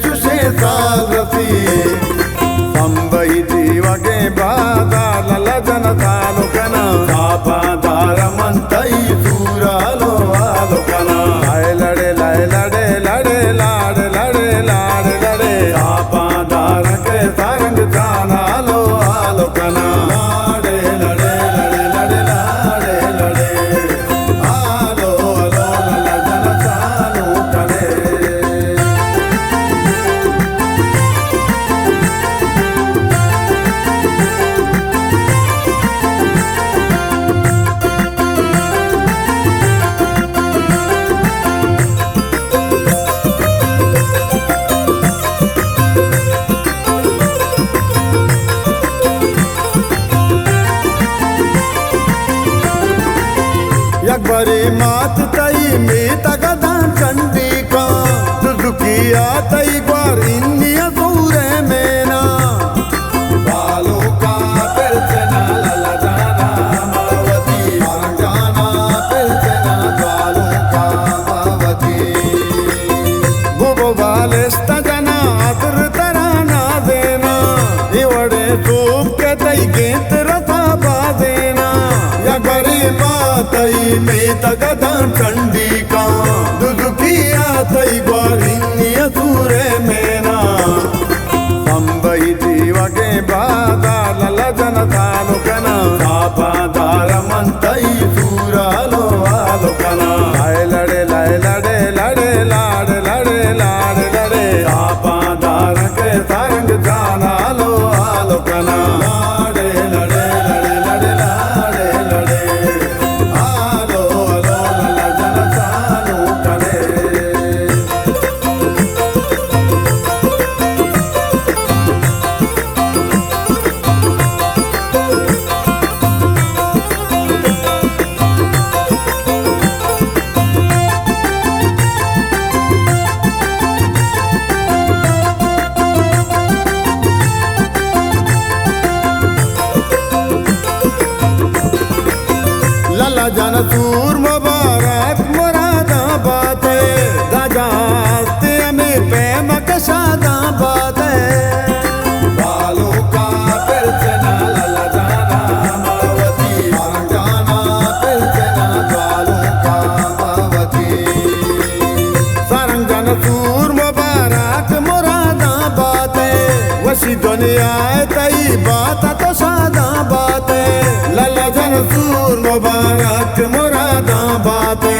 चुसे सालसी संबई जीवगे बादा लल जन तालुकन सापादार मंतई सूरालो आलुकन लाय लड़े लड़े लड़े लाड़ लड़े लाड़ लड़े सापादार के सारंग जानालो आलुकन लाड़े लड़े लड़े लड़े लाड़े लड़े आलो आलो लल जन चालू करे। यकबरी मात तई मीत गदान चंडी का दुदुकिया तई ग्वार इंडिया दूरे मेना बालों का पिरचना लला जाना मावती जाना पिरचना बालों का मावती बुबो बालिस्त जना आतर तराना देना इवड़े सूप के तई गेंत रथा पा देना यकबरी तई में तगदान चंडी का दुदुकिया तई ग्वारिन्य सूरे मेना संबई जीवगे बादा लल जन तालुकन सापादार मंतई सूरालो आलुकन लाय लड़े लड़े लड़े लाड़ लड़े लाड़ लड़े सापादार के सारंग जानालो आलुकन लाड़े लड़े लड़े लाड़े लड़े आलो आलो लल जन चालू करे। लला जन सूर मुबारक मुरादा बाते दाजाते में प्रेम कशादा बाते बालों का पिरचना लला जाना मावती जाना पिरचना बालों का मावती सारंग जन सूर मुबारक मुरादा बाते वसी दुनिया तई बात तो सादा बाते लला जन सूर मुबारक मुरादा बाते